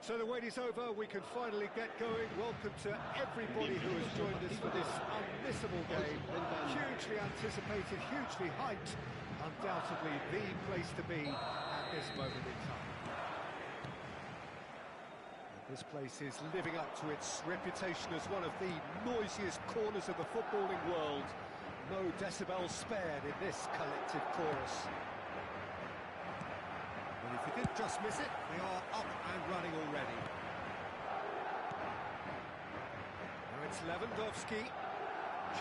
So the wait is over, we can finally get going. Welcome to everybody who has joined us for this unmissable game. Hugely anticipated, hugely hyped. Undoubtedly the place to be at this moment in time. And this place is living up to its reputation as one of the noisiest corners of the footballing world. No decibels spared in this collective chorus. And if you did just miss it, they are up and running already. Now it's Lewandowski.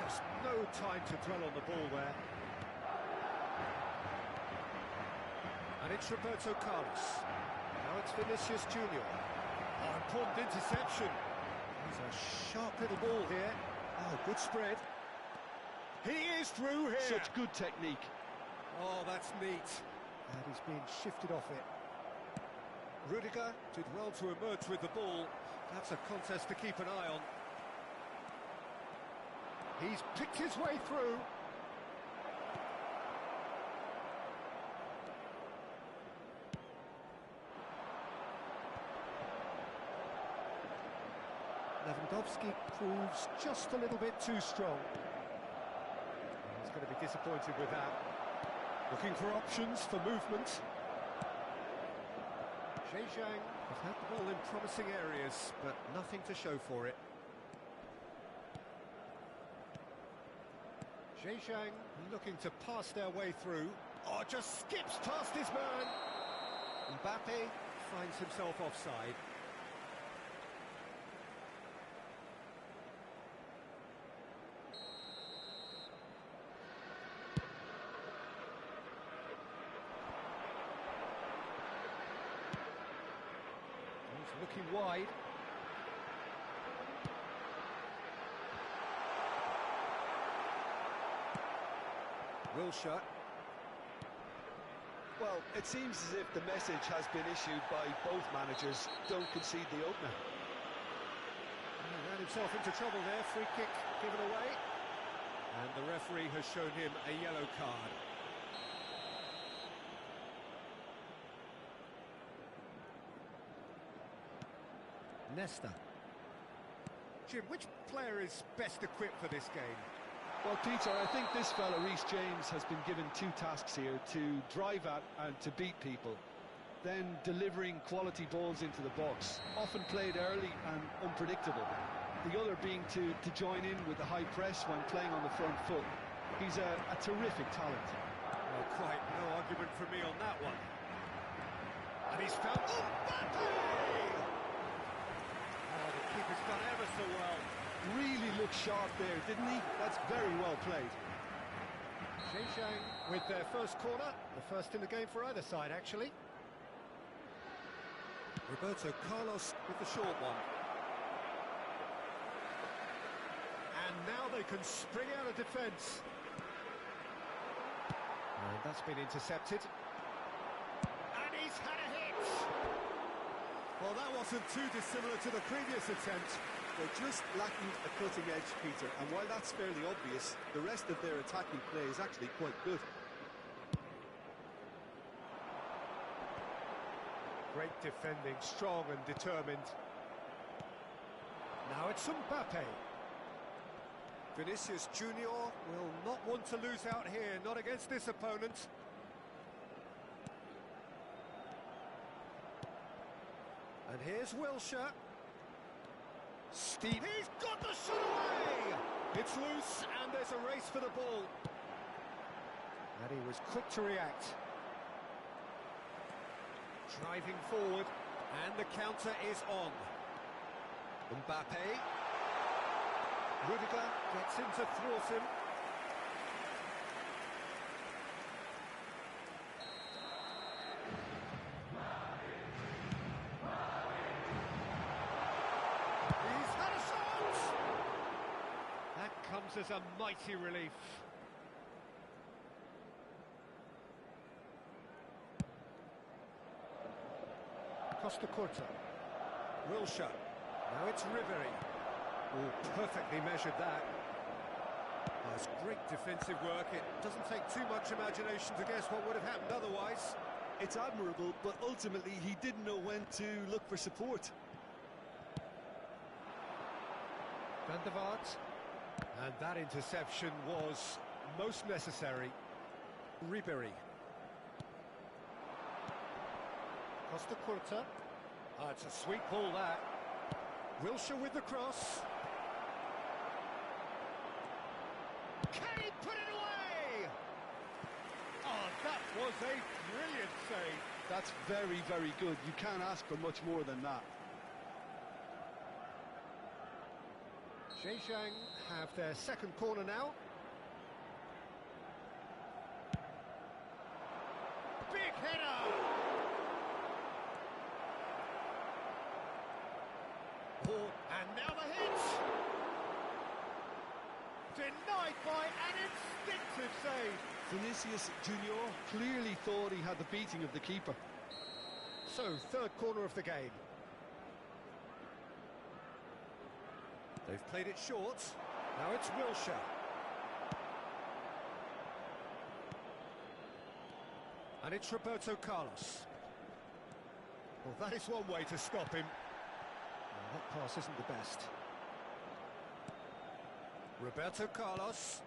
Just no time to dwell on the ball there. And it's Roberto Carlos. Now it's Vinicius Junior. Oh, important interception. There's a sharp little ball here. Oh, good spread. He is through here. Such good technique. Oh, that's neat. And he's being shifted off it. Rudiger did well to emerge with the ball. That's a contest to keep an eye on. He's picked his way through. Lewandowski proves just a little bit too strong. He's going to be disappointed with that. Looking for options for movement. Zhejiang have had the ball in promising areas, but nothing to show for it. Zhejiang looking to pass their way through. Oh, just skips past his man. Mbappe finds himself offside. Looking wide. Wilshere. Well, it seems as if the message has been issued by both managers. Don't concede the opener. He ran himself into trouble there. Free kick given away. And the referee has shown him a yellow card. Nesta. Jim, which player is best equipped for this game? Well, Peter, I think this fella, Reece James, has been given two tasks here: to drive at and to beat people. Then delivering quality balls into the box, often played early and unpredictable. The other being to join in with the high press when playing on the front foot. He's a terrific talent. Well, quite no argument from me on that one. And he's found... Oh, Mbappe! Keeper's done ever so well. Really looked sharp there, didn't he? That's very well played. Zhejiang with their first corner, the first in the game for either side, actually. Roberto Carlos with the short one. And now they can spring out of defence. And that's been intercepted. And he's had a hit! Well, that wasn't too dissimilar to the previous attempt. They're just lacking a cutting edge, Peter, and while that's fairly obvious, the rest of their attacking play is actually quite good. Great defending, strong and determined. Now it's Mbappe. Vinicius Junior will not want to lose out here, not against this opponent. And here's Wilshere. Steve, he's got the shot away! It's loose, and there's a race for the ball. And he was quick to react. Driving forward, and the counter is on. Mbappe. Rudiger gets him to thwart him. Comes as a mighty relief. Costa Curta. Wilshere. Now it's Ribery. Oh, perfectly measured that. Oh, it's great defensive work. It doesn't take too much imagination to guess what would have happened otherwise. It's admirable, but ultimately he didn't know when to look for support. Van der Vaart. And that interception was most necessary. Ribery. Costa Curta. Ah, it's a sweet ball, that. Wilshere with the cross. Can he put it away? Oh, that was a brilliant save. That's very, very good. You can't ask for much more than that. Zhejiang have their second corner now. Big header! Oh, and now the hit! Denied by an instinctive save. Vinicius Junior clearly thought he had the beating of the keeper. So, third corner of the game. They've played it short. Now it's Wilshere. And it's Roberto Carlos. Well, that is one way to stop him. Well, that pass isn't the best. Roberto Carlos.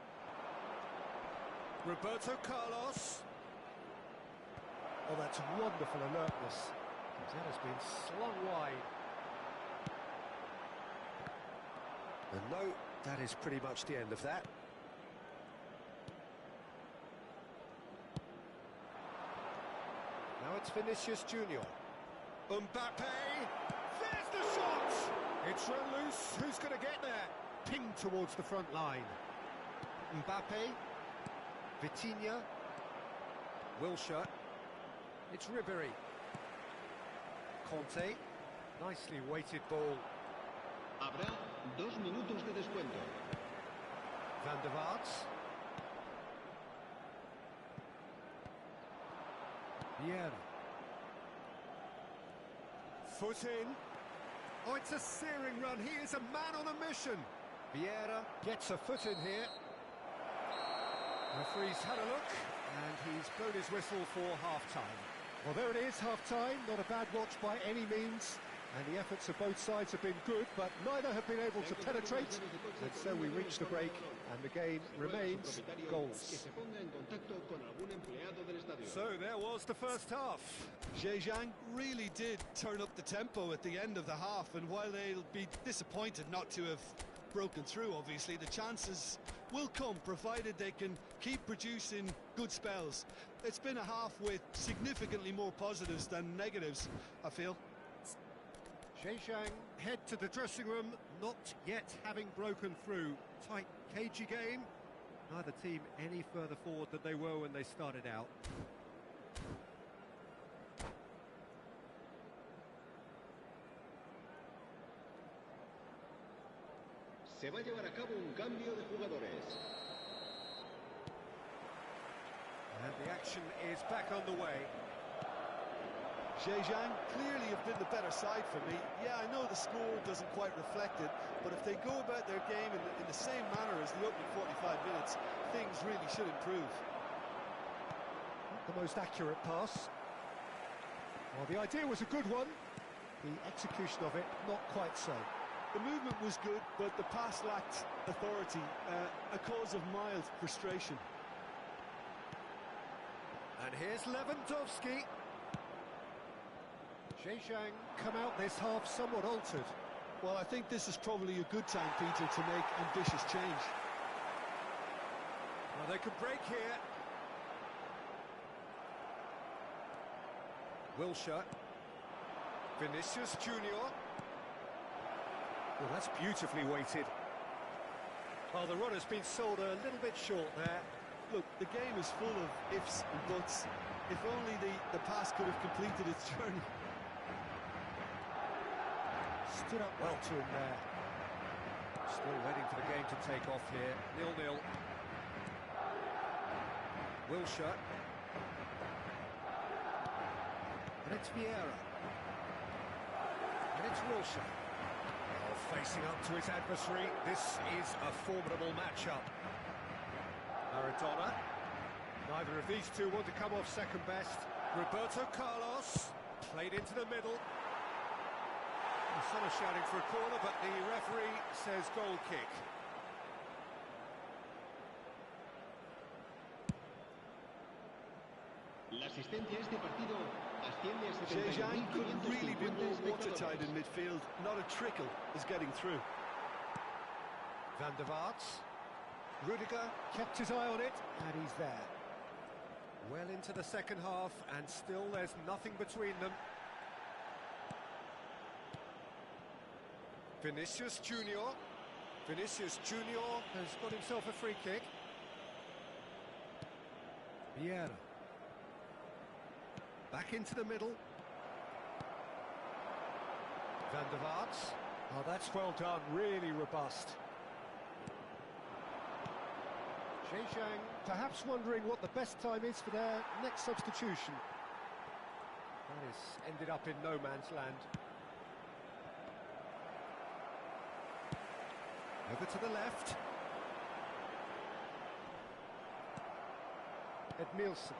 Roberto Carlos. Oh, that's wonderful alertness. That has been slung wide. And no, that is pretty much the end of that. Now it's Vinicius Junior. Mbappe! There's the shot! It's run loose. Who's going to get there? Pinged towards the front line. Mbappe. Vitinha. Wilshere. It's Ribery. Conte. Nicely weighted ball. Habrá 2 minutos de descuento. Van der Vaart. Vieira. Foot in. Oh, it's a searing run. He is a man on a mission. Vieira gets a foot in here. Referee's had a look, and he's blown his whistle for half-time. Well, there it is, half-time. Not a bad watch by any means. And the efforts of both sides have been good, but neither have been able to penetrate. And so we reach the break, and the game remains goals. So there was the first half. Zhejiang really did turn up the tempo at the end of the half, and while they'll be disappointed not to have broken through, obviously, the chances will come, provided they can keep producing good spells. It's been a half with significantly more positives than negatives, I feel. Zhejiang head to the dressing room, not yet having broken through. Tight, cagey game. Neither team any further forward than they were when they started out. Se va a llevar a cabo un cambio de jugadores. And the action is back underway. Zhejiang clearly have been the better side for me. Yeah, I know the score doesn't quite reflect it, but if they go about their game in the same manner as the opening 45 minutes, things really should improve. Not the most accurate pass. Well, the idea was a good one. The execution of it, not quite so. The movement was good, but the pass lacked authority, a cause of mild frustration. And here's Lewandowski. Zhejiang come out this half somewhat altered. Well, I think this is probably a good time, Peter, to make ambitious change. Well, they could break here. Wilshere. Vinicius Junior. Well, that's beautifully weighted. Well, the run has been sold a little bit short there. Look, the game is full of ifs and buts. If only the pass could have completed its journey. Stood up well to him there. Still waiting for the game to take off here. 0-0. Wilshere. And it's Vieira. And it's Wilshere. Oh, facing up to his adversary. This is a formidable matchup. Maradona. Neither of these two want to come off second best. Roberto Carlos, played into the middle. Some are shouting for a corner, but the referee says goal kick. La asistencia a este partido asciende a Zhejiang couldn't really be 71.550 more watertight espectadores. in midfield. Not a trickle is getting through. Van der Vaart. Rudiger kept his eye on it, and he's there. Well into the second half, and still there's nothing between them. Vinicius Junior. Vinicius Junior has got himself a free kick. Vieira. Back into the middle. Van der Vaart. Oh, that's well done, really robust. Zhejiang perhaps wondering what the best time is for their next substitution. That has ended up in no man's land. Over to the left. Edmilson.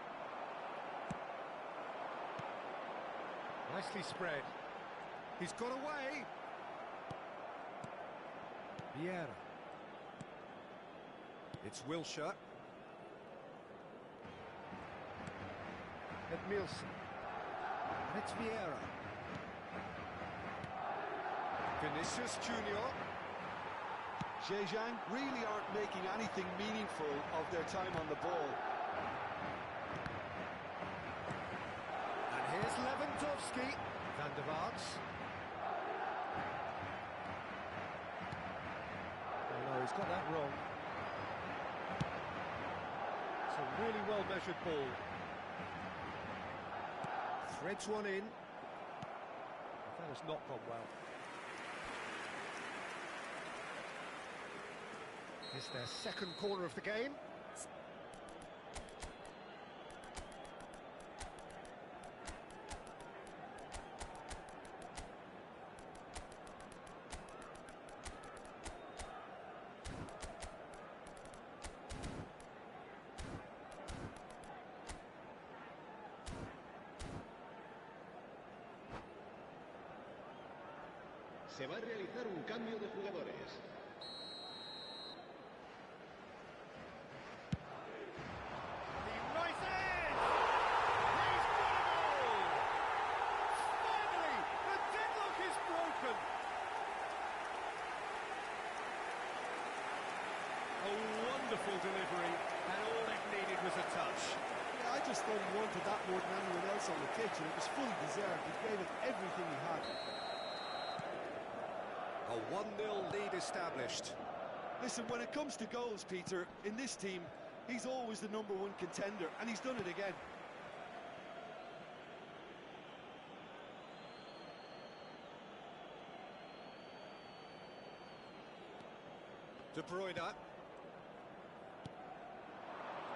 Nicely spread. He's got away. Vieira. It's Wilshere. Edmilson. And it's Vieira. Vinicius Junior. Zhejiang really aren't making anything meaningful of their time on the ball. And here's Lewandowski. Van der Vaart. Oh no, he's got that wrong. It's a really well-measured ball. Threads one in. That has not gone well. It's their second corner of the game. Se va a realizar un cambio de jugadores. He rises! He's got a goal! Finally, the deadlock is broken! A wonderful delivery, and all it needed was a touch. Yeah, I just thought he wanted that more than anyone else on the pitch, and it was fully deserved. He gave it everything he had. A 1-0 lead established. Listen, when it comes to goals, Peter, in this team, he's always the number one contender, and he's done it again. De Bruyne.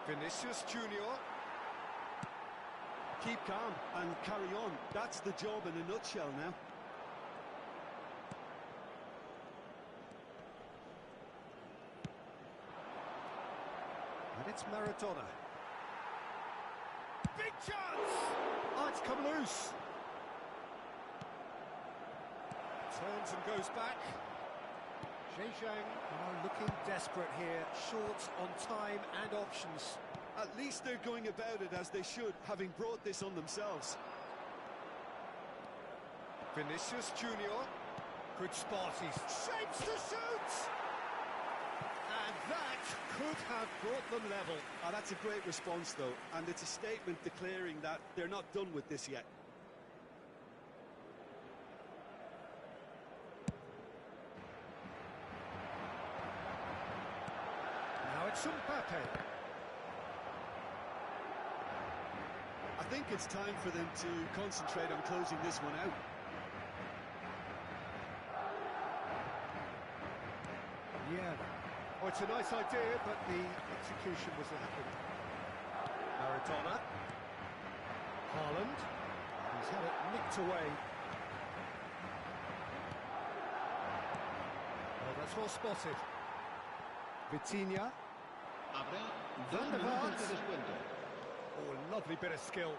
Vinicius Junior. Keep calm and carry on. That's the job in a nutshell now. And it's Maradona. Big chance! Oh, it's come loose. Turns and goes back. Zhejiang are looking desperate here, short on time and options. At least they're going about it as they should, having brought this on themselves. Vinicius Junior. Good spot, he shapes to shoot! And that could have brought them level. Oh, that's a great response, though, and it's a statement declaring that they're not done with this yet. Now it's Mbappe. I think it's time for them to concentrate on closing this one out. Yeah. Oh, it's a nice idea, but the execution was lacking. Maradona. Haaland. He's had it nicked away. Oh, that's well spotted. Vitinha. Habrá 2 Van der minutos Vaart. de descuento. Oh, a lovely bit of skill.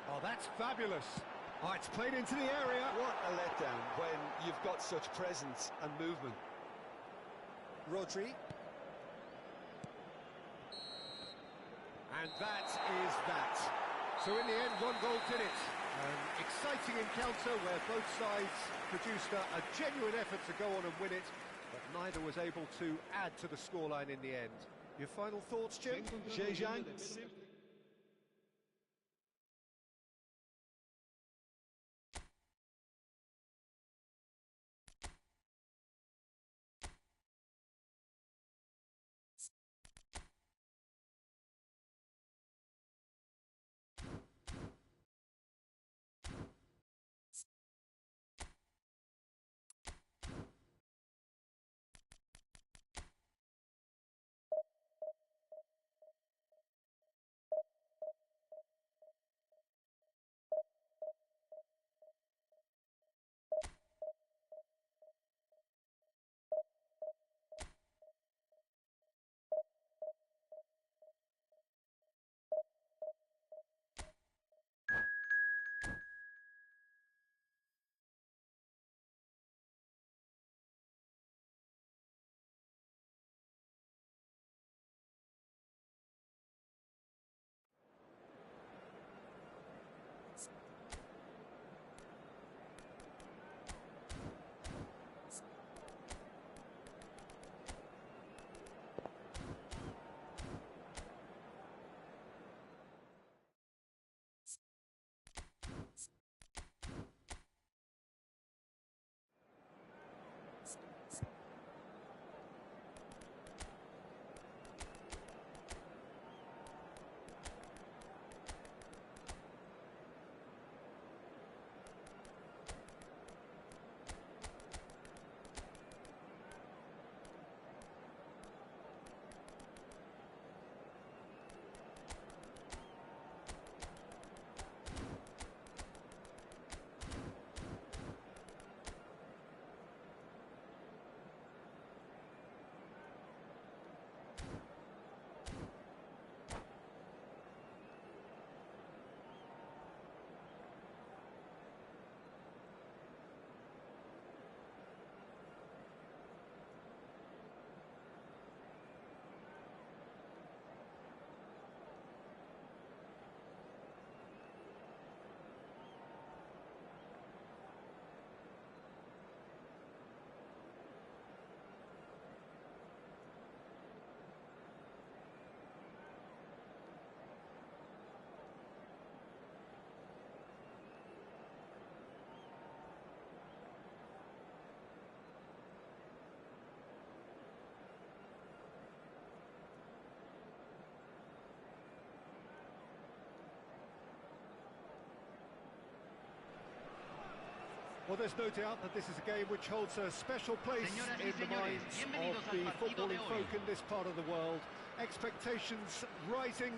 Oh, that's fabulous. Oh, it's played into the area. What a letdown when you've got such presence and movement. Rodri. And that is that. So in the end, one goal did it. An exciting encounter where both sides produced a genuine effort to go on and win it, but neither was able to add to the scoreline in the end. Your final thoughts, Jim? Zhejiang. Well, there's no doubt that this is a game which holds a special place in the minds of the footballing folk in this part of the world. Expectations rising,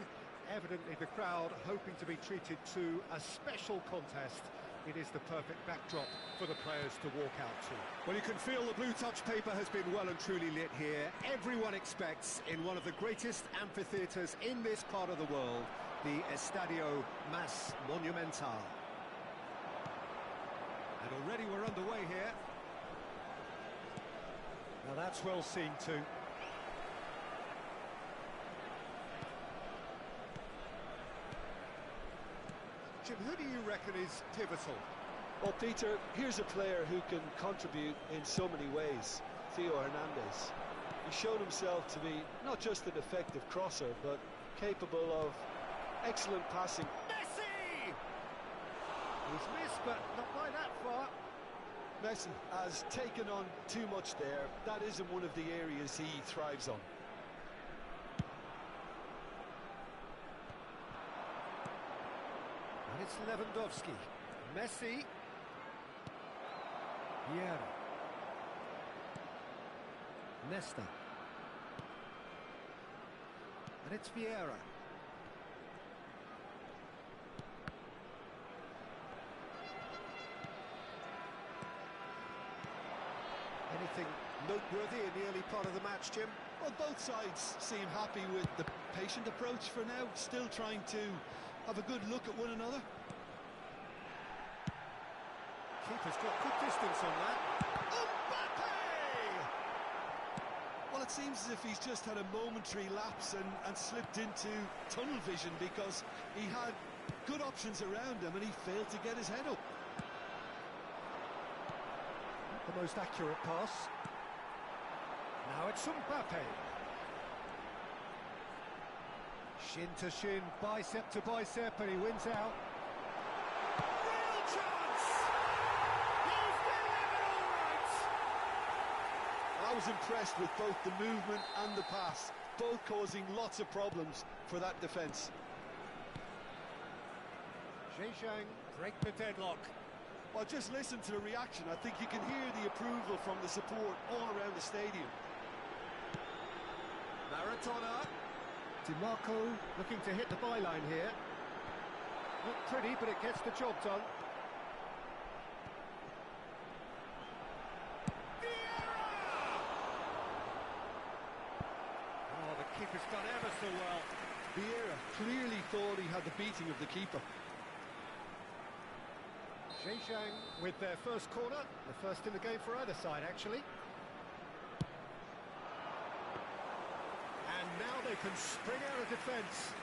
evidently the crowd hoping to be treated to a special contest. It is the perfect backdrop for the players to walk out to. Well, you can feel the blue touch paper has been well and truly lit here. Everyone expects, in one of the greatest amphitheatres in this part of the world, the Estadio Más Monumental. And already we're underway here. Now that's well seen too. Jim, who do you reckon is pivotal? Well, Peter, here's a player who can contribute in so many ways. Theo Hernandez. He's shown himself to be not just an effective crosser, but capable of excellent passing. Messi! He's missed, but not by that far. Messi has taken on too much there. That isn't one of the areas he thrives on. And it's Lewandowski. Messi. Vieira. Nesta. And it's Vieira. Anything noteworthy in the early part of the match, Jim? Well, both sides seem happy with the patient approach for now, still trying to have a good look at one another. Keeper's got good distance on that. Mbappe! Well, it seems as if he's just had a momentary lapse and slipped into tunnel vision, because he had good options around him and he failed to get his head up. Not the most accurate pass. Now it's Mbappe. Shin to shin, bicep to bicep, and he wins out. Real chance! He's delivered all right! I was impressed with both the movement and the pass, both causing lots of problems for that defence. Zhejiang break the deadlock. Well, just listen to the reaction. I think you can hear the approval from the support all around the stadium. Maradona. DiMarco looking to hit the byline here. Not pretty, but it gets the job done. Oh, the keeper's done ever so well. Vieira clearly thought he had the beating of the keeper. Zhejiang with their first corner, the first in the game for either side, actually. And now they can spring out of defence.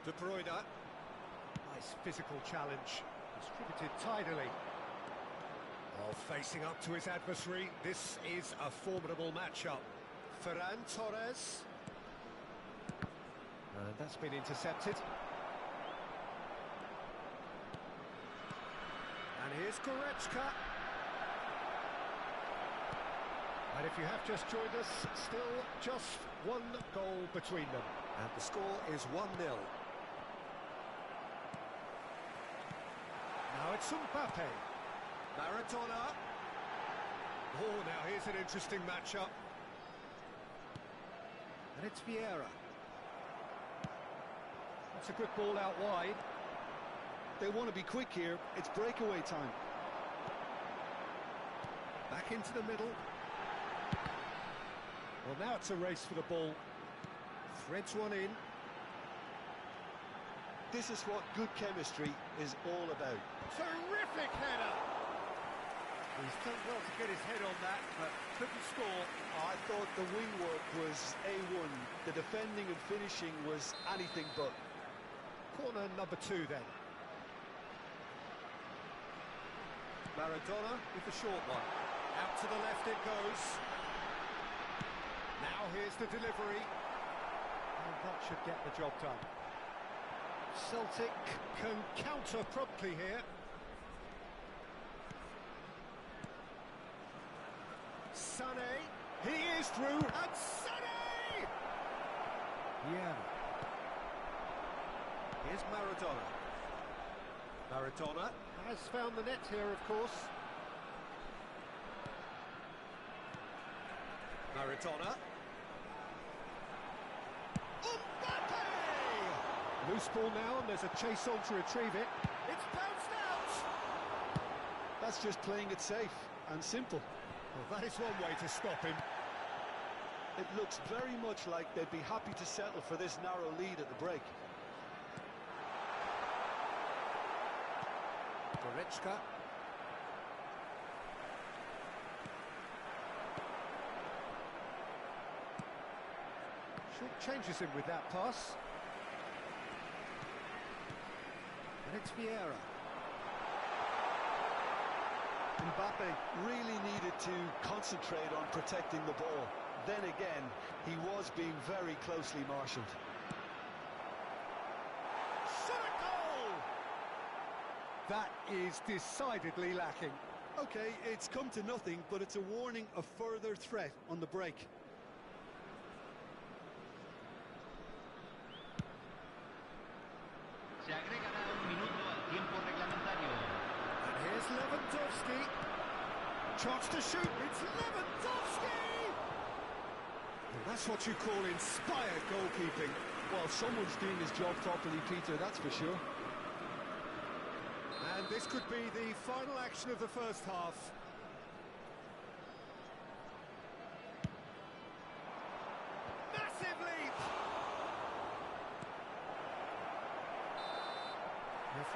De Bruyne. Nice physical challenge. Distributed tidily. While facing up to his adversary, this is a formidable matchup. Ferran Torres. And that's been intercepted. And here's Goretzka. And if you have just joined us, still just one goal between them. And the score is 1-0. Now it's Mbappe. Maradona. Oh, now here's an interesting matchup. And it's Vieira. That's a good ball out wide. They want to be quick here. It's breakaway time. Back into the middle. Well, now it's a race for the ball. Threads one in. This is what good chemistry is all about. Terrific header! He's done well to get his head on that, but couldn't score. I thought the wing work was A1. The defending and finishing was anything but. Corner number 2 then. Maradona with the short one. Out to the left it goes. Now here's the delivery. And that should get the job done. Celtic can counter promptly here. Sané, he is through, and Sané! Yeah. Here's Maradona. Maradona has found the net here, of course. Maradona. Mbappe! Loose ball now, and there's a chase on to retrieve it. It's bounced out! That's just playing it safe and simple. Well, that is one way to stop him. It looks very much like they'd be happy to settle for this narrow lead at the break. Goretzka. Short changes him with that pass. And it's Vieira. Mbappe really needed to concentrate on protecting the ball. Then again, he was being very closely marshalled. Shot a goal! That is decidedly lacking. Okay, it's come to nothing, but it's a warning of further threat on the break. Se agregará un minuto al tiempo reglamentario. And here's Lewandowski. Chance to shoot. It's Lewandowski! Well, that's what you call inspired goalkeeping. Well, someone's doing his job properly, Peter, that's for sure. And this could be the final action of the first half. Massive leap!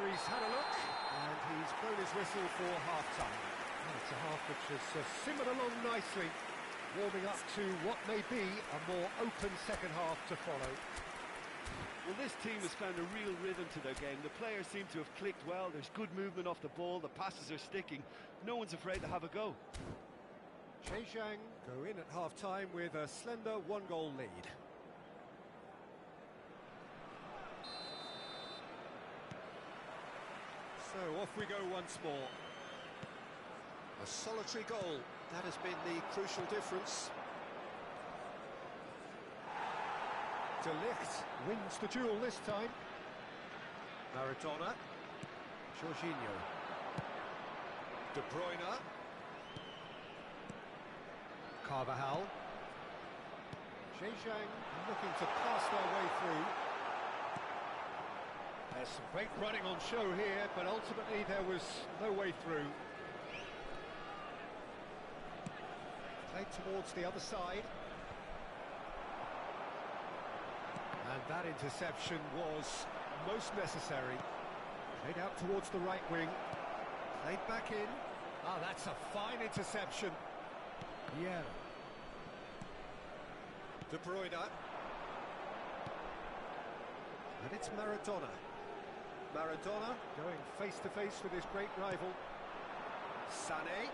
referee's had a look, and he's blown his whistle for half-time. Well, it's a half which has simmered along nicely, warming up to what may be a more open second half to follow. Well, this team has found a real rhythm to their game. The players seem to have clicked well. There's good movement off the ball. The passes are sticking. No one's afraid to have a go. Zhejiang go in at half-time with a slender one-goal lead. So off we go once more. A solitary goal, that has been the crucial difference. De Ligt wins the duel this time. Maradona. Jorginho. De Bruyne. Carvajal. Zhejiang looking to pass their way through. There's some great running on show here, but ultimately there was no way through. Played towards the other side. And that interception was most necessary. Played out towards the right wing. Played back in. Ah, that's a fine interception. Yeah. De Bruyne. And it's Maradona. Maradona going face-to-face with his great rival. Sané.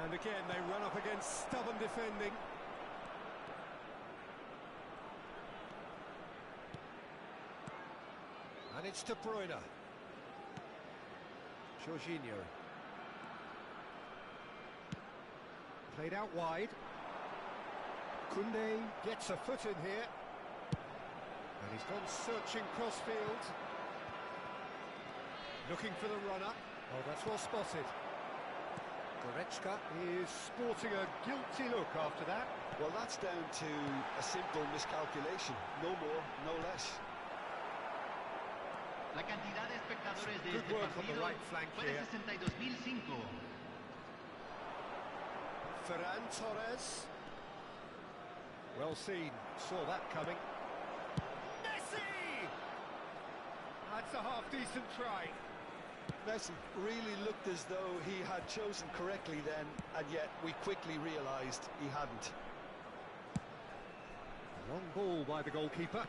And again, they run up against stubborn defending. And it's De Bruyne. Jorginho. Played out wide. Koundé gets a foot in here. And he's gone searching crossfield. Looking for the runner. Oh, that's well spotted. Goretzka is sporting a guilty look after that. Well, that's down to a simple miscalculation. No more, no less. La cantidad de espectadores de Good este work on the partido right flank fue de here. 62.005. Ferran Torres. Well seen, saw that coming. Messi! That's a half-decent try. Messi really looked as though he had chosen correctly then, and yet we quickly realised he hadn't. A long ball by the goalkeeper.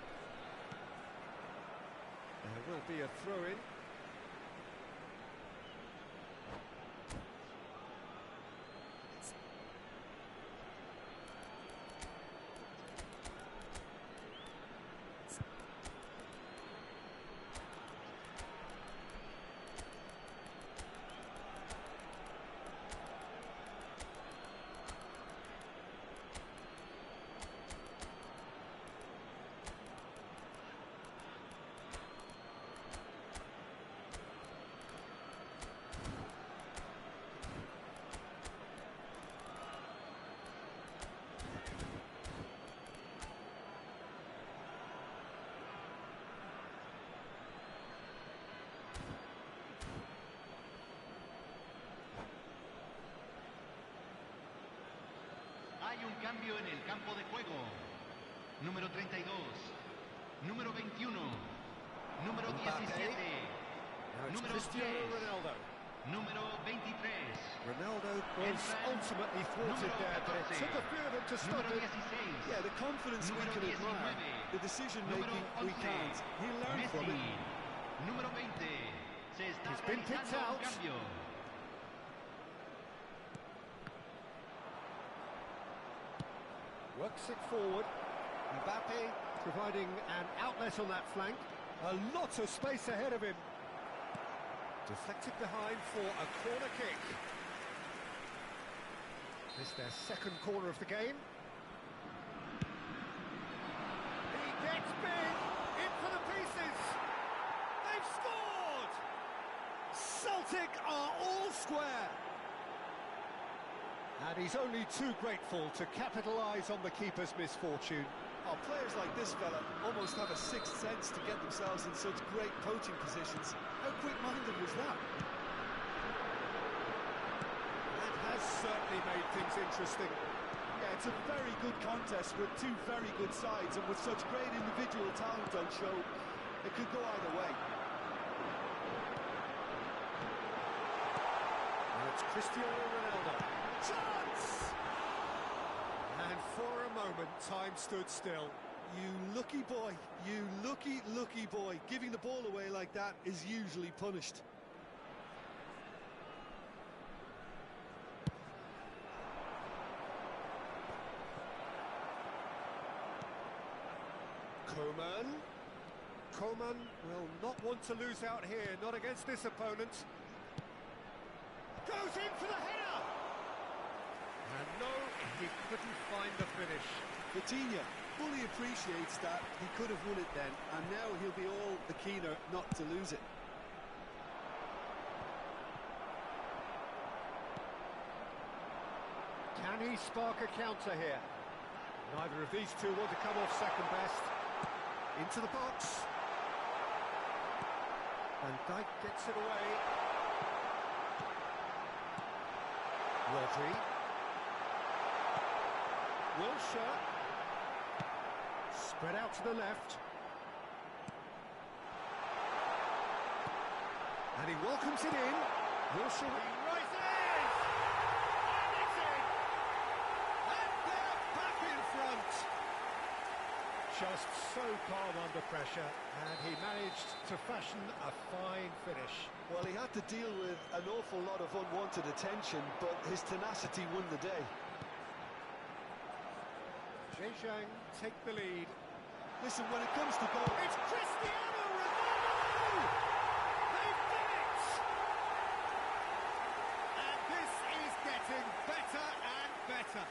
There will be a throw-in. Hay un cambio en el campo de juego. Número 32, número 21, número 17, Now it's número Cristiano 10, Ronaldo. número 23, Ronaldo was ultimately thwarted there, but it took a few of them to stop número it. 16, Yeah, the confidence we número can admire. 19, The decision-making número we 11, can't. He learned from Messi, it. número 20. Se está He's been picked realizando un out. cambio. Works it forward. Mbappe providing an outlet on that flank. A lot of space ahead of him. Deflected behind for a corner kick. This is their second corner of the game. He gets big, in for the pieces. They've scored! Celtic are all square. And he's only too grateful to capitalise on the keeper's misfortune. Oh, players like this fella almost have a sixth sense to get themselves in such great coaching positions. How quick-minded was that? That has certainly made things interesting. Yeah, it's a very good contest with two very good sides, and with such great individual talent on show, it could go either way. Cristiano Ronaldo. Chance! And for a moment, time stood still. You lucky boy, you lucky boy. Giving the ball away like that is usually punished. Koeman will not want to lose out here, not against this opponent. Goes in for the header! And no, he couldn't find the finish. Vitinha fully appreciates that he could have won it then, and now he'll be all the keener not to lose it. Can he spark a counter here? Neither of these two want to come off second best. Into the box. Van Dijk gets it away. Rodri. Wilshere. Spread out to the left. And he welcomes it in. Wilshere. He rises! And it's in! And they're back in front! Just so calm under pressure, and he managed to fashion a fine finish. Well, he had to deal with an awful lot of unwanted attention, but his tenacity won the day. Zhejiang take the lead. Listen, when it comes to goal... It's Cristiano Ronaldo! They've done it! And this is getting better and better.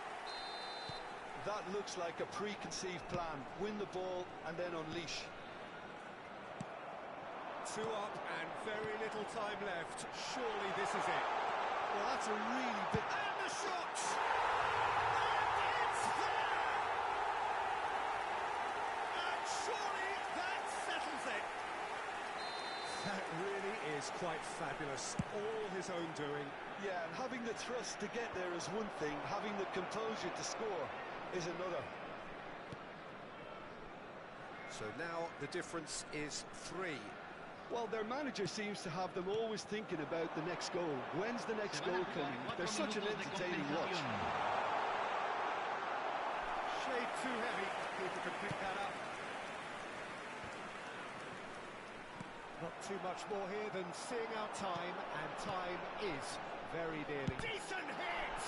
That looks like a preconceived plan. Win the ball and then unleash. 2 up and very little time left. Surely this is it. Well, that's a really big... And the shot! And it's there! And surely that settles it. That really is quite fabulous. All his own doing. Yeah, and having the thrust to get there is one thing. Having the composure to score is another. So now the difference is 3. Well, their manager seems to have them always thinking about the next goal. When's the next goal coming? They're such an entertaining watch. Shade too heavy. People can pick that up. Not too much more here than seeing out time, and time is very nearly. Decent hit!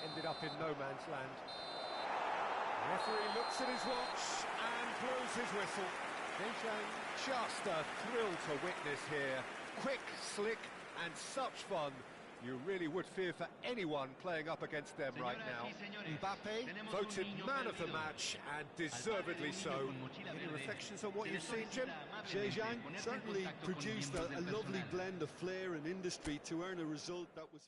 Ended up in no man's land. The referee looks at his watch and blows his whistle. Zhejiang, just a thrill to witness here. Quick, slick, and such fun. You really would fear for anyone playing up against them right now. Mbappe voted man of the match, and deservedly so. Any reflections on what you've seen, Jim? Zhejiang certainly produced a lovely blend of flair and industry to earn a result that was...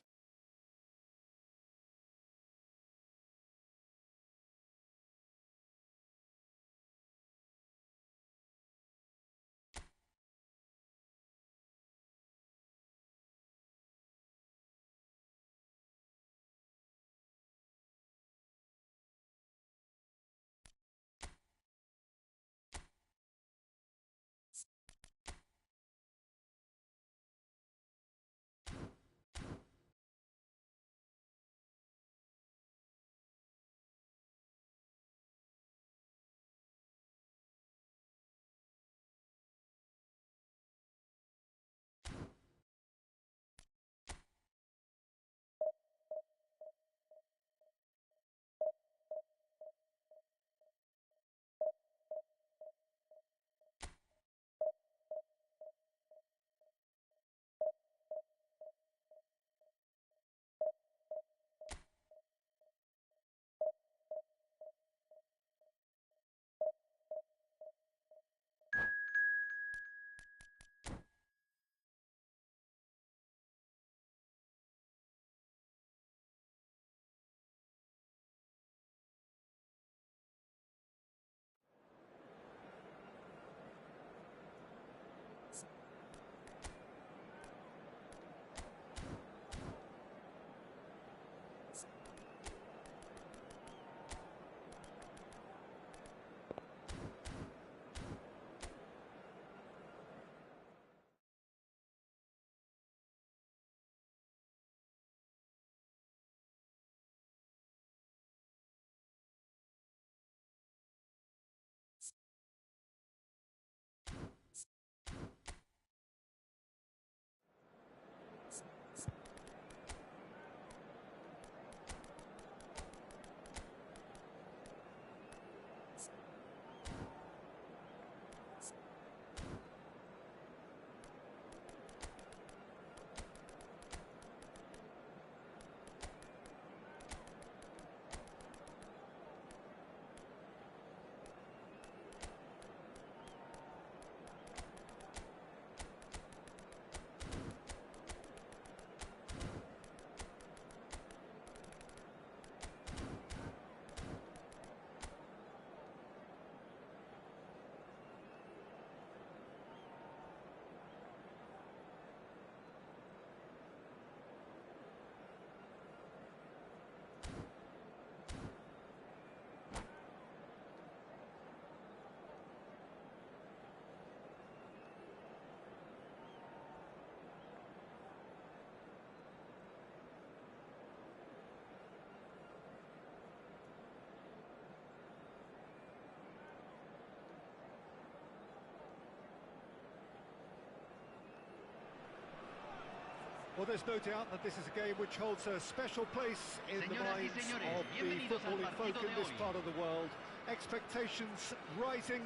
Well, there's no doubt that this is a game which holds a special place in the minds of the footballing folk in this part of the world. Expectations rising,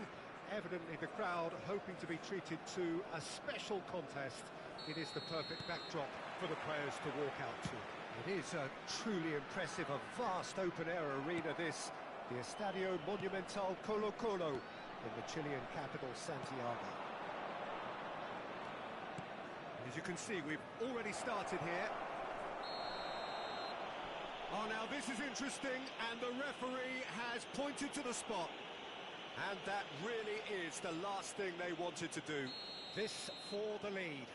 evidently the crowd hoping to be treated to a special contest. It is the perfect backdrop for the players to walk out to. It is a truly impressive, a vast open-air arena this, the Estadio Monumental Colo Colo in the Chilean capital, Santiago. As you can see, we've already started here. Oh, now this is interesting, and the referee has pointed to the spot. And that really is the last thing they wanted to do. This for the lead.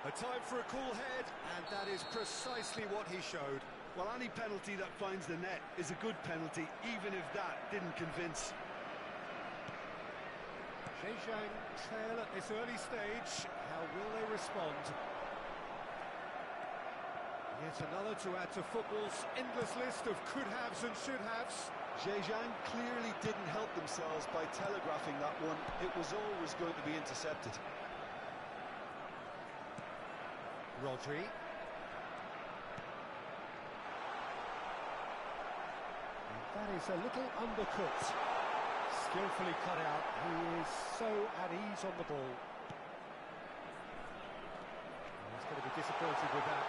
A time for a cool head, and that is precisely what he showed. Well, any penalty that finds the net is a good penalty, even if that didn't convince. Zhejiang trail at this early stage. How will they respond? Yet another to add to football's endless list of could-haves and should-haves. Zhejiang clearly didn't help themselves by telegraphing that one. It was always going to be intercepted. Rodri. And that is a little undercooked. Skillfully cut out. He is so at ease on the ball. He's going to be disappointed with that.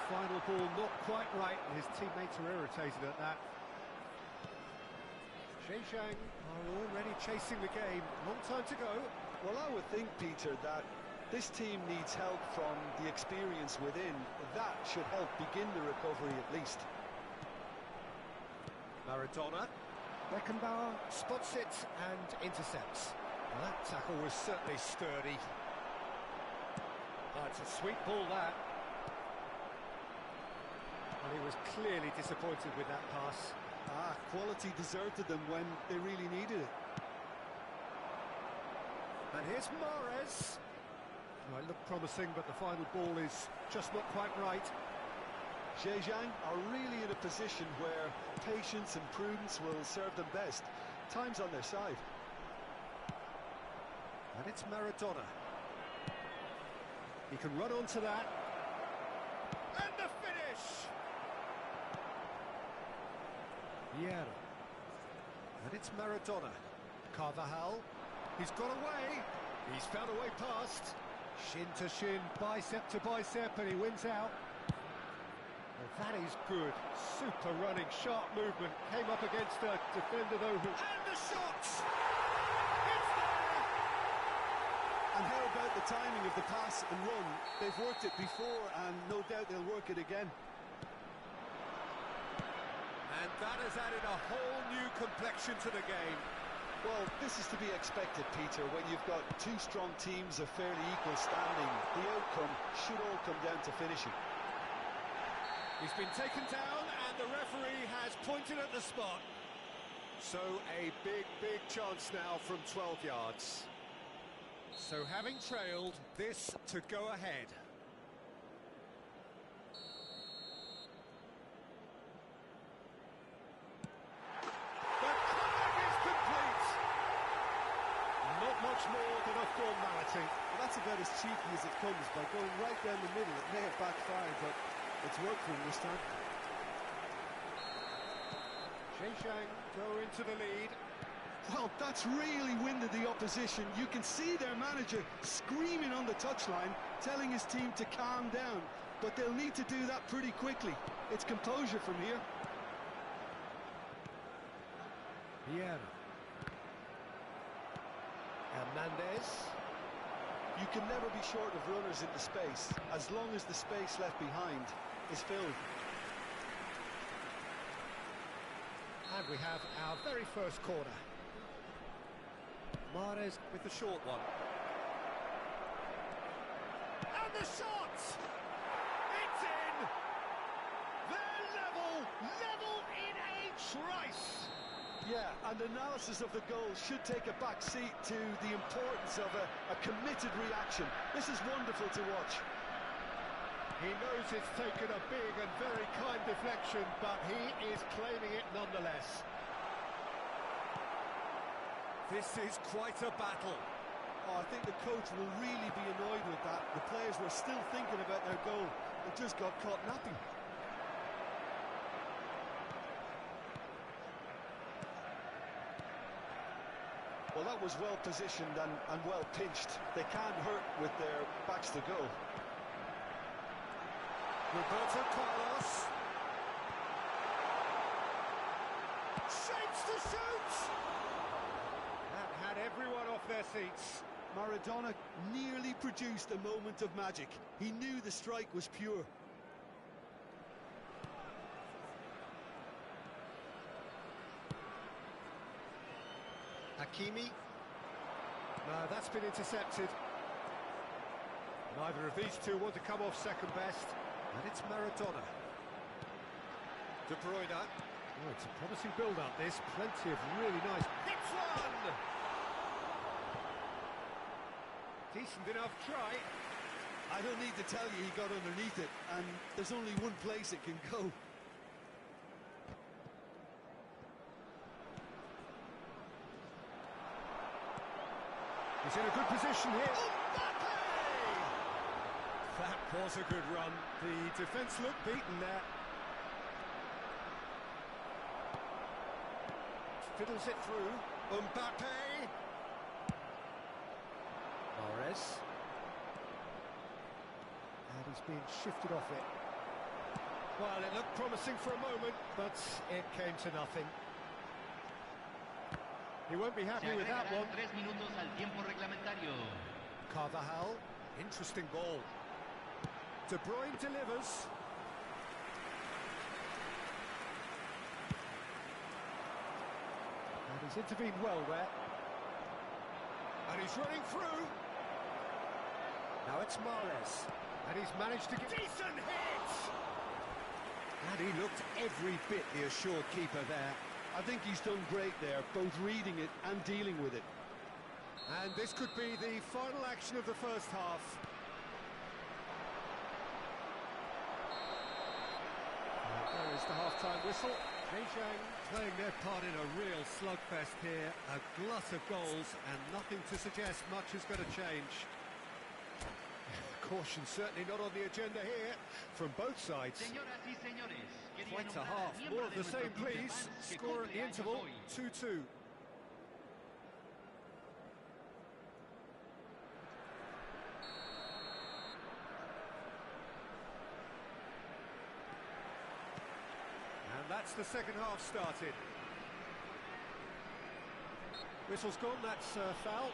Final ball not quite right, and his teammates are irritated at that. Zhejiang are already chasing the game. Long time to go. Well, I would think, Peter, that this team needs help from the experience within. That should help begin the recovery at least. Maradona. Beckenbauer spots it and intercepts. Well, that tackle was certainly sturdy. Oh, it's a sweet ball, that. And he was clearly disappointed with that pass. Quality deserted them when they really needed it. And here's Mahrez. Well, it looked promising, but the final ball is just not quite right. Zhejiang are really in a position where patience and prudence will serve them best. Time's on their side. And it's Maradona. He can run onto that. And the finish! Vieira. And it's Maradona. Carvajal. He's got away. He's found a way past. Shin to shin, bicep to bicep, and he wins out. Well, that is good. Super running, sharp movement. Came up against a defender, though, who... And the shot! It's there! And how about the timing of the pass and run? They've worked it before, and no doubt they'll work it again. And that has added a whole new complexion to the game. Well, this is to be expected, Peter, when you've got two strong teams of fairly equal standing. The outcome should all come down to finishing. He's been taken down, and the referee has pointed at the spot. So a big chance now from 12 yards. So having trailed, this to go ahead. More than a formality. Well, that's about as cheeky as it comes. By going right down the middle, it may have backfired, but it's worked for him this time. Zhejiang go into the lead. Well, that's really winded the opposition. You can see their manager screaming on the touchline, telling his team to calm down. But they'll need to do that pretty quickly. It's composure from here. Vieira. Hernandez. You can never be short of runners into space, as long as the space left behind is filled. And we have our very first corner. Mahrez with the short one. And the shot! It's in! They're level in a trice! Yeah, and analysis of the goal should take a back seat to the importance of a committed reaction. This is wonderful to watch. He knows it's taken a big and very kind deflection, but he is claiming it nonetheless. This is quite a battle. Oh, I think the coach will really be annoyed with that. The players were still thinking about their goal. They just got caught napping. Well, that was well positioned and well pinched. They can't hurt with their backs to goal. Roberto Carlos. Shapes to shoot! That had everyone off their seats. Maradona nearly produced a moment of magic. He knew the strike was pure. Hakimi. No, that's been intercepted. Neither of these two want to come off second best. And it's Maradona. De Bruyne. Oh, it's a promising build-up, this. Plenty of really nice... Hits one! Decent enough try. I don't need to tell you he got underneath it, and there's only one place it can go. He's in a good position here. That was a good run. The defence looked beaten there. Fiddles it through. Mbappe. Mahrez. And he's being shifted off it. Well, it looked promising for a moment, but it came to nothing. He won't be happy with that one. 3 minutos al tiempo reglamentario. Carvajal, interesting ball. De Bruyne delivers. And he's intervened well there. And he's running through. Now it's Mahrez. And he's managed to get... Decent hit! And he looked every bit the assured keeper there. I think he's done great there, both reading it and dealing with it. And this could be the final action of the first half. And there is the half-time whistle. Beijing playing their part in a real slugfest here. A glut of goals and nothing to suggest much is going to change. Caution certainly not on the agenda here from both sides. Señoras y señores, Quite a half. More of the same, please. Score at the interval, 2-2. And that's the second half started. Whistle's gone, that's foul.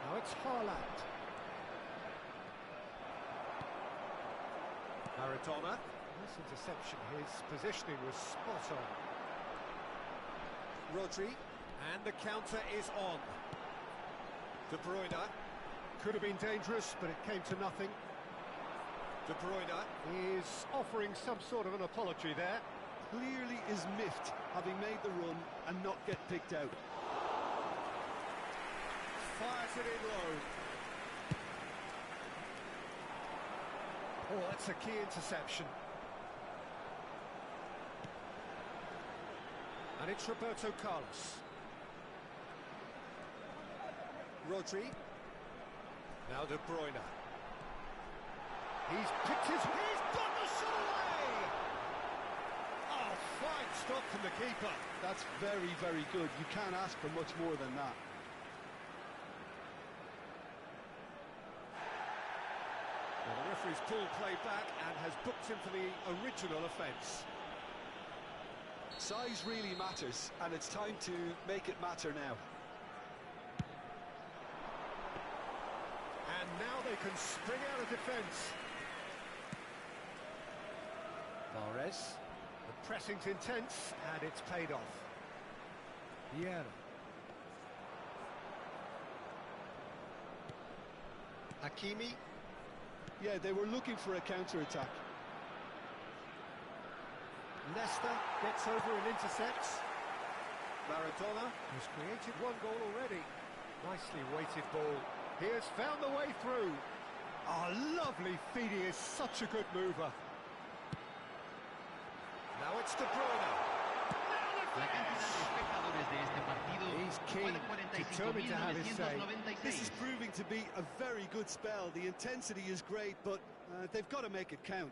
Now it's Haaland. Maradona. Nice interception, his positioning was spot on. Rodri. And the counter is on. De Bruyne. Could have been dangerous, but it came to nothing. De Bruyne is offering some sort of an apology there. Clearly is miffed, having made the run and not get picked out. Fires it in low. Oh, that's a key interception. And it's Roberto Carlos. Rodri. Now De Bruyne. He's picked his... He's got the shot away! Oh, fine stop from the keeper. That's very, very good. You can't ask for much more than that. Well, the referee's pulled play back and has booked him for the original offence. Size really matters, and it's time to make it matter now. And now they can spring out of defence. Mahrez. The pressing's intense, and it's paid off. Vieira. Hakimi. Yeah, they were looking for a counter-attack. Leicester gets over and intercepts. Maradona has created one goal already. Nicely weighted ball. He has found the way through. Oh, lovely feed, he is such a good mover. Now it's De Bruyne. La cantidad de espectadores de este partido He's fue keen, de determined to have his say. This 45.996. is proving to be a very good spell. The intensity is great, but they've got to make it count.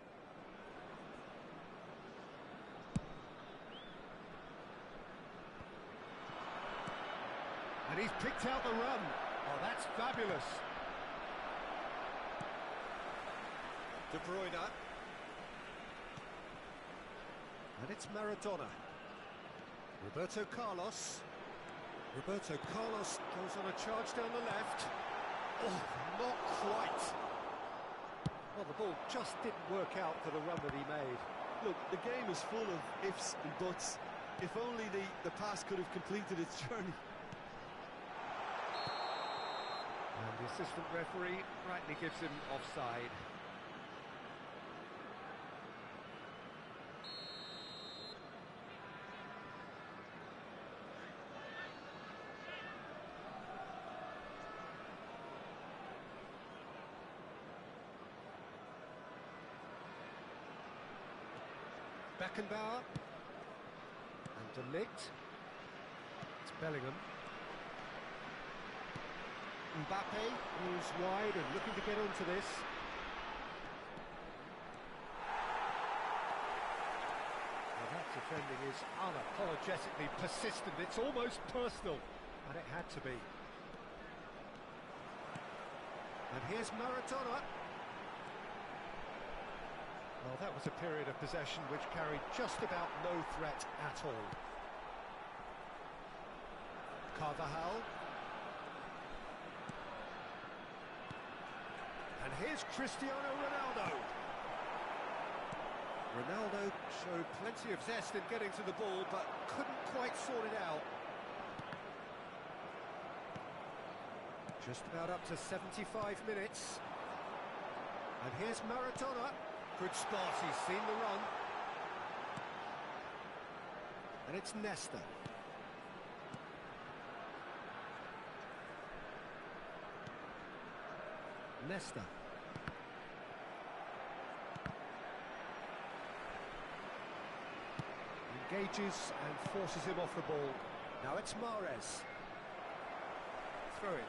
And he's picked out the run. Oh, that's fabulous. De Bruyne. And it's Maradona. Roberto Carlos. Roberto Carlos goes on a charge down the left. Oh, not quite. Well, the ball just didn't work out for the run that he made. Look, the game is full of ifs and buts. If only the pass could have completed its journey. And the assistant referee rightly gives him offside. Beckenbauer and De Ligt. It's Bellingham. Mbappe, who's wide and looking to get onto this. Well, that defending is unapologetically persistent. It's almost personal, and it had to be. And here's Maradona. Well, that was a period of possession which carried just about no threat at all. Carvajal. And here's Cristiano Ronaldo. Ronaldo showed plenty of zest in getting to the ball, but couldn't quite sort it out. Just about up to 75 minutes. And here's Maradona. Good spot, he's seen the run. And it's Nesta. Nesta. Engages and forces him off the ball. Now it's Mahrez. Throw it.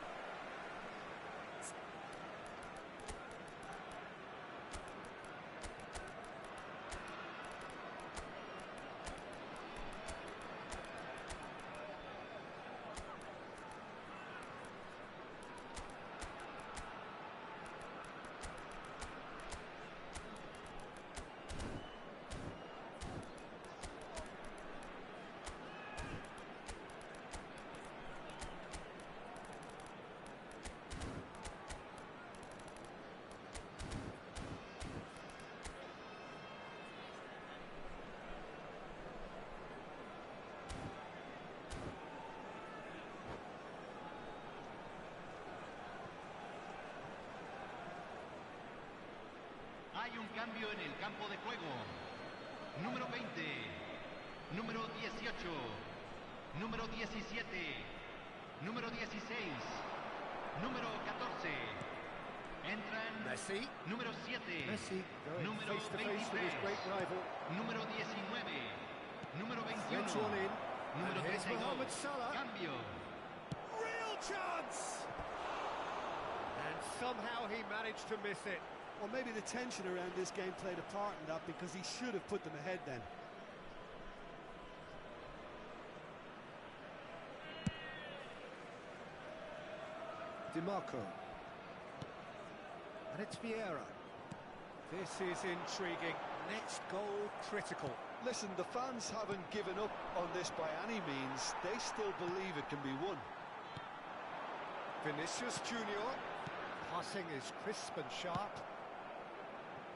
Hay un cambio en el campo de juego. Número 20, número 18, número 17, número 16, número 14. Entran Messi. número 7, Messi going número face to face with his 23, great rival. número 19, número 21, Gets one in. número And here's 32. Mohamed Salah. Cambio. Real chance! And somehow he managed to miss it. Well, maybe the tension around this game played a part in that, because he should have put them ahead then. DiMarco. And it's Vieira. This is intriguing. Next goal critical. Listen, the fans haven't given up on this by any means. They still believe it can be won. Vinicius Junior. Passing is crisp and sharp.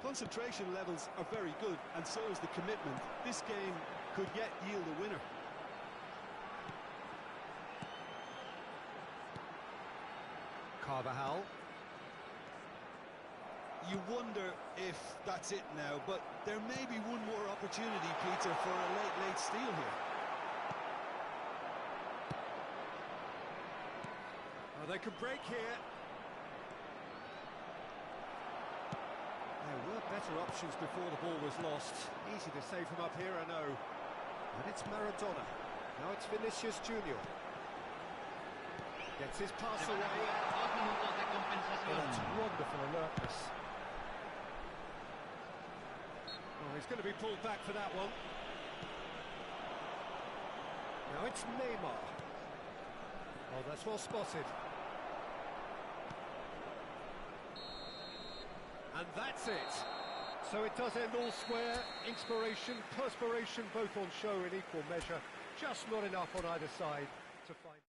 Concentration levels are very good, and so is the commitment. This game could yet yield a winner. Carvajal. You wonder if that's it now, but there may be one more opportunity, Peter, for a late steal here. Oh, they could break here. Better options before the ball was lost. Easy to save from up here, I know. And it's Maradona. Now it's Vinicius Junior. Gets his pass Se van a away. jugar 2 minutos de Oh, compensación. that's wonderful alertness. Oh, he's going to be pulled back for that one. Now it's Neymar. Oh, that's well spotted. And that's it. So it does end all square. Inspiration, perspiration, both on show in equal measure. Just not enough on either side to find...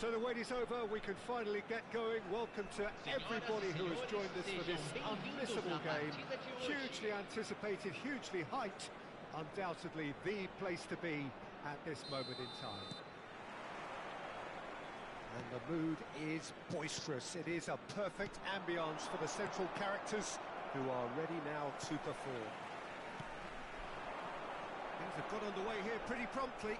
So the wait is over, we can finally get going. Welcome to everybody who has joined us for this unmissable game. Hugely anticipated, hugely hyped. Undoubtedly the place to be at this moment in time. And the mood is boisterous. It is a perfect ambience for the central characters who are ready now to perform. Things have got underway here pretty promptly.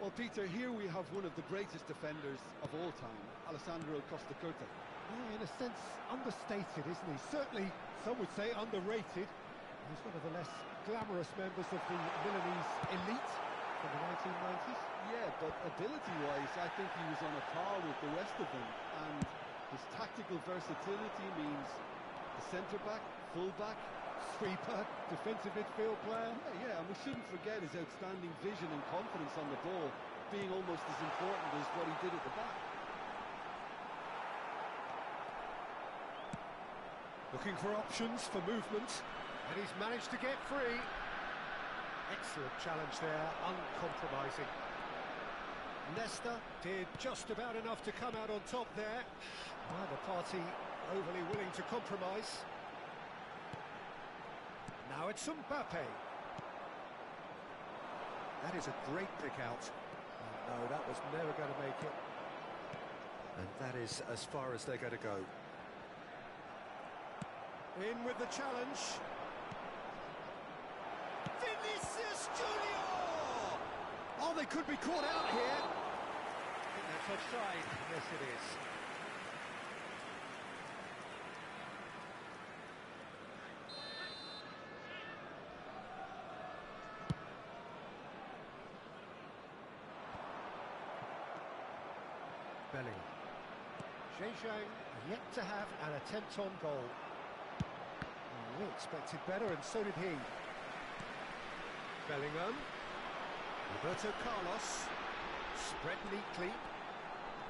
Well, Peter, here we have one of the greatest defenders of all time, Alessandro Costa Curta. Yeah, in a sense, understated, isn't he? Certainly, some would say underrated. He's one of the less glamorous members of the Milanese elite from the 1990s. Yeah, but ability-wise, I think he was on a par with the rest of them. And his tactical versatility means the centre-back, full-back, Sweeper, defensive midfield player. Yeah, and we shouldn't forget his outstanding vision and confidence on the ball being almost as important as what he did at the back. Looking for options for movement, and he's managed to get free. Excellent challenge there, uncompromising. Nesta did just about enough to come out on top there. Neither party overly willing to compromise. Now it's Mbappe. That is a great pick out. Oh, no, that was never going to make it. And that is as far as they're going to go. In with the challenge. Vinicius Junior! Oh, they could be caught out here. I think that's offside. Yes, it is. Bellingham. Zhejiang yet to have an attempt on goal. We expected better, and so did he. Bellingham. Roberto Carlos. Spread neatly.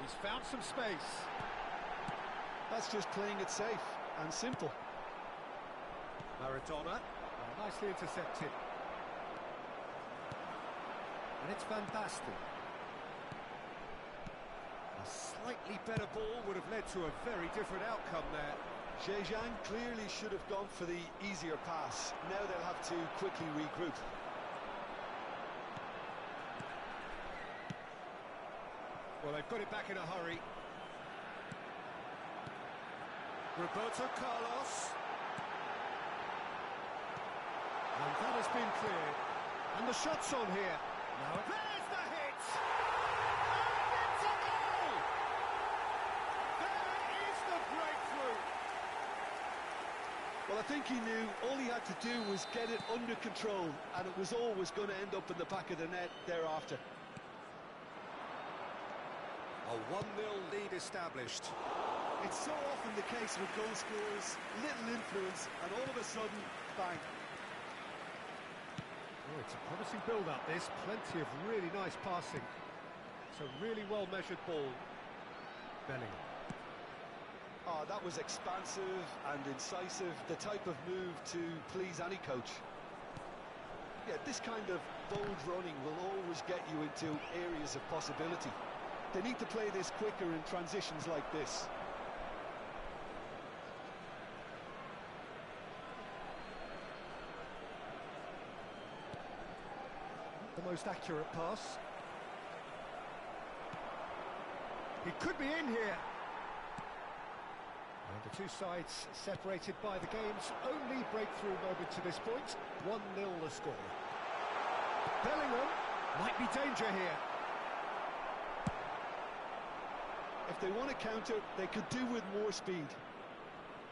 He's found some space. That's just playing it safe and simple. Maradona. Nicely intercepted. And it's Van Basten. A slightly better ball would have led to a very different outcome there. Zhejiang clearly should have gone for the easier pass. Now they'll have to quickly regroup. Well, they've got it back in a hurry. Roberto Carlos. And that has been cleared. And the shot's on here. Now there's the hit! And it's a goal! There is the breakthrough! Well, I think he knew all he had to do was get it under control, and it was always going to end up in the back of the net thereafter. A 1-0 lead established. It's so often the case with goal scorers, little influence, and all of a sudden, bang. Oh, it's a promising build-up, this. Plenty of really nice passing. It's a really well-measured ball. Bellingham. Oh, that was expansive and incisive, the type of move to please any coach. Yeah, this kind of bold running will always get you into areas of possibility. They need to play this quicker in transitions like this. The most accurate pass. He could be in here. And the two sides separated by the game's only breakthrough moment to this point. 1-0 the score. Bellingham might be danger here. If they want to counter, they could do with more speed.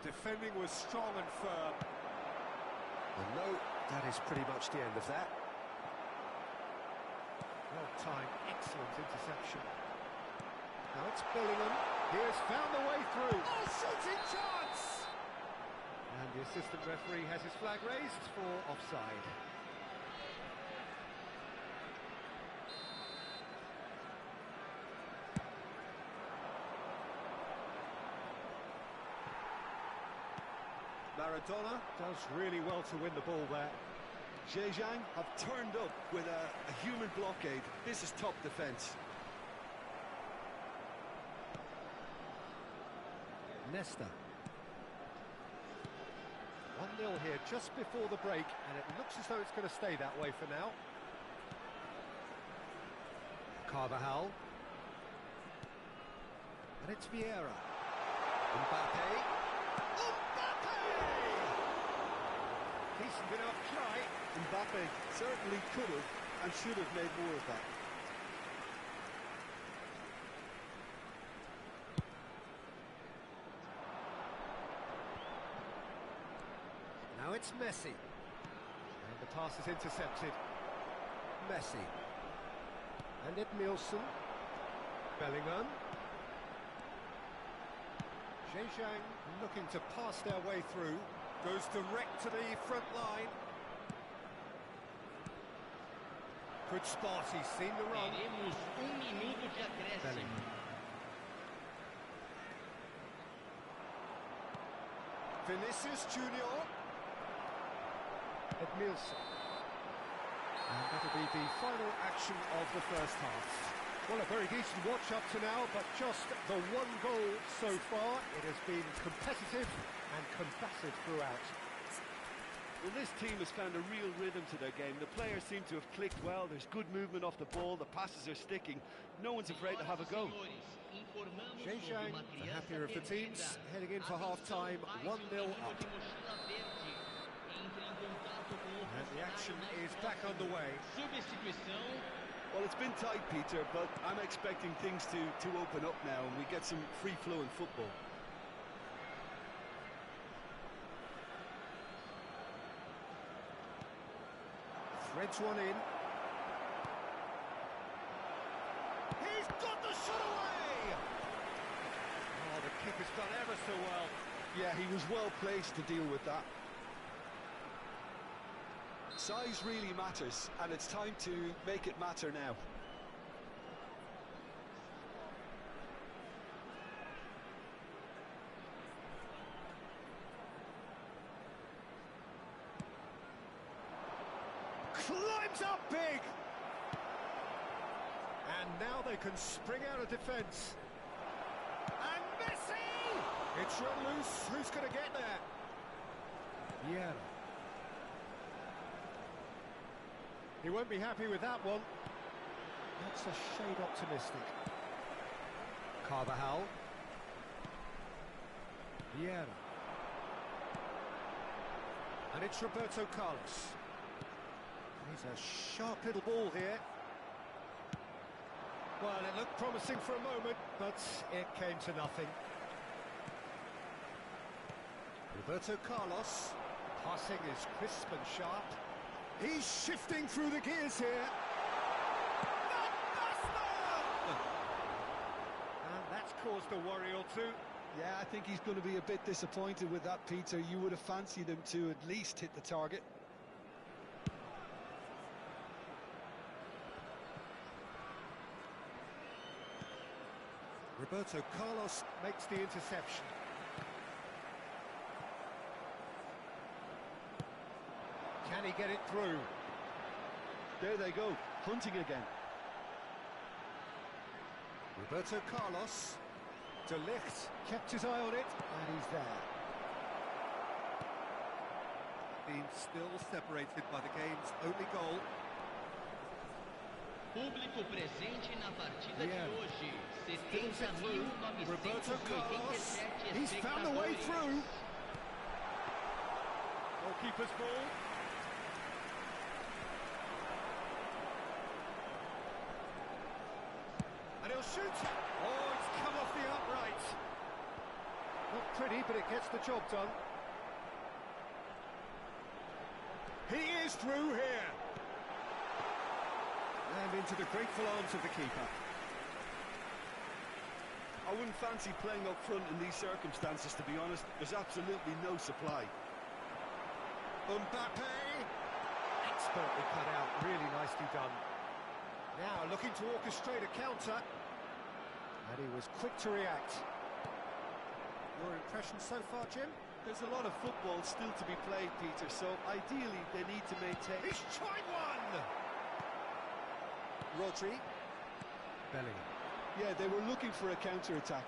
Defending was strong and firm. And no, that is pretty much the end of that. Well timed, excellent interception. Now it's Bellingham. He has found the way through. Oh, shooting chance! And the assistant referee has his flag raised for offside. Maradona does really well to win the ball there. Zhejiang have turned up with a human blockade. This is top defence. Nesta. 1-0 here just before the break, and it looks as though it's going to stay that way for now. Carvajal. And it's Vieira. Mbappe. Mbappe! Decent enough try. Mbappe certainly could have and should have made more of that. Now it's Messi. And the pass is intercepted. Messi. And it Nielsen. Bellingham. Zhejiang looking to pass their way through. Goes direct to the front line. Good spot, he's seen the run. Teremos minuto de acréscimo. Bellingham. Vinicius Junior. Nielsen. And that'll be the final action of the first half. Well, a very decent watch up to now, but just the one goal so far. It has been competitive and combative throughout. Well, this team has found a real rhythm to their game. The players seem to have clicked well. There's good movement off the ball. The passes are sticking. No one's afraid to have a go. Zhejiang, the happier of the teams, heading in for half-time, 1-0 up. And the action is back underway. Well, it's been tight, Peter, but I'm expecting things to open up now and we get some free-flowing football. Threads one in. He's got the shot away! Oh, the keeper's done ever so well. Yeah, he was well placed to deal with that. Size really matters, and it's time to make it matter now. Climbs up big! And now they can spring out of defence. And Messi! It's run loose. Who's going to get there? Yeah. He won't be happy with that one. That's a shade optimistic. Carvajal. Vieira. And it's Roberto Carlos. He's a sharp little ball here. Well, it looked promising for a moment, but it came to nothing. Roberto Carlos. Passing is crisp and sharp. He's shifting through the gears here. And that's caused a worry or two. Yeah, I think he's going to be a bit disappointed with that, Peter. You would have fancied him to at least hit the target. Roberto Carlos makes the interception. Can he get it through? There they go, hunting again. Roberto Carlos. De Ligt kept his eye on it, and he's there. Being still separated by the game's only goal. Público presente na partida Yeah. de hoje. Fills it through. Roberto Carlos. 70.987 He's found a way espectadores. through. Goalkeeper's ball. And he'll shoot. Oh, it's come off the upright. Not pretty, but it gets the job done. He is through here. And into the grateful arms of the keeper. I wouldn't fancy playing up front in these circumstances, to be honest. There's absolutely no supply. Mbappe. Expertly cut out, really nicely done. Now looking to orchestrate a counter. And he was quick to react. Your impression so far, Jim? There's a lot of football still to be played, Peter, so ideally they need to maintain... He's tried one! Rodri. Bellingham. Yeah, they were looking for a counter-attack.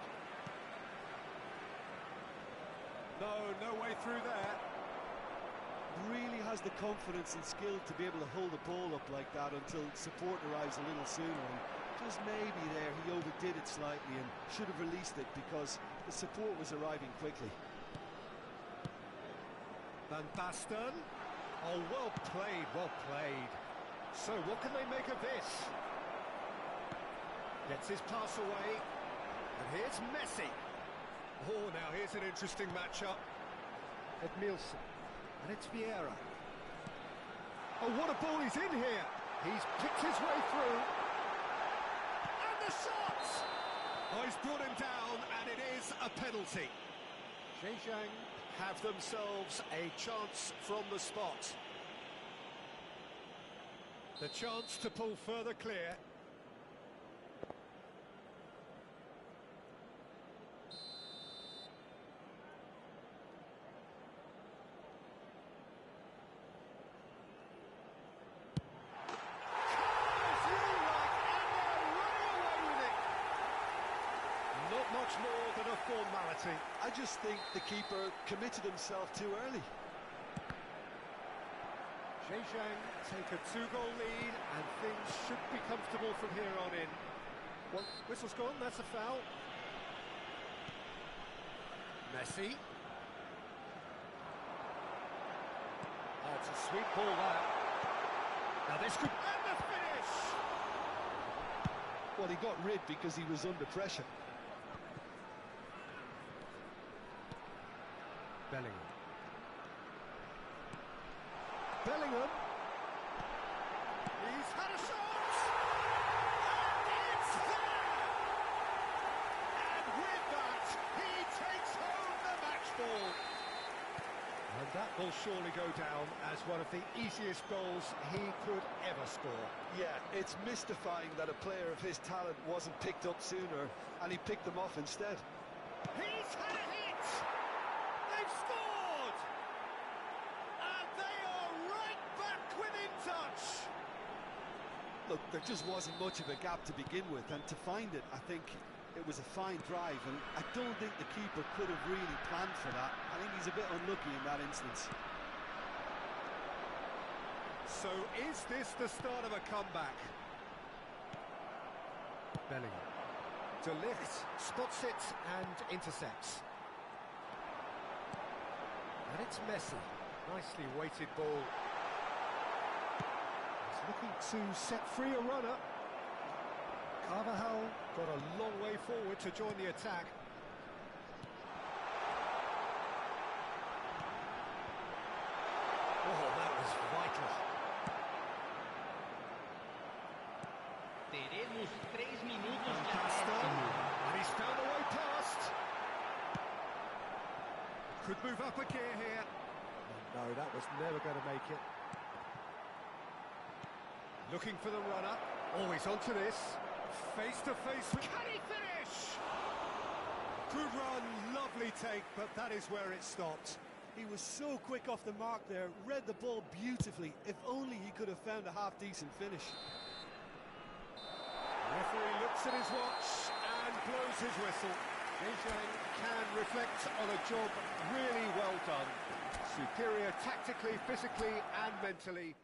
No way through there. Really has the confidence and skill to be able to hold the ball up like that until support arrives a little sooner. And just maybe there he overdid it slightly and should have released it because the support was arriving quickly. Van Basten. Oh, well played, well played. So what can they make of this? Gets his pass away. And here's Messi. Oh, now here's an interesting matchup. Edmilson. And it's Vieira. Oh, what a ball he's in here. He's picked his way through. And the shot! Oh, he's brought him down, and it is a penalty. Zhejiang have themselves a chance from the spot. The chance to pull further clear. Much more than a formality. I just think the keeper committed himself too early. Zhejiang take a 2-goal lead and things should be comfortable from here on in. Well, whistle's gone, that's a foul. Messi. Oh, it's a sweet ball there. Now this could... And the finish! Well, he got rid because he was under pressure. Bellingham. Bellingham. He's had a shot! And it's there! And with that, he takes home the match ball. And that will surely go down as one of the easiest goals he could ever score. Yeah, it's mystifying that a player of his talent wasn't picked up sooner, and he picked them off instead. He's had a hit! They've scored! And they are right back within touch! Look, there just wasn't much of a gap to begin with, and to find it, I think it was a fine drive, and I don't think the keeper could have really planned for that. I think he's a bit unlucky in that instance. So is this the start of a comeback? Bellingham. De Ligt spots it and intercepts. And it's Messi. Nicely weighted ball. He's looking to set free a runner. Carvajal got a long way forward to join the attack. Oh, that was vital. Tenemos 3 minutos Van de Basten, acción. and he's found a way past. Could move up a gear here. Oh, no, that was never going to make it. Looking for the runner. Always onto this. Face to face. Can he finish? Good run, lovely take, but that is where it stopped. He was so quick off the mark there, read the ball beautifully. If only he could have found a half-decent finish. Referee looks at his watch and blows his whistle. Zhejiang can reflect on a job really well done. Superior tactically, physically and mentally.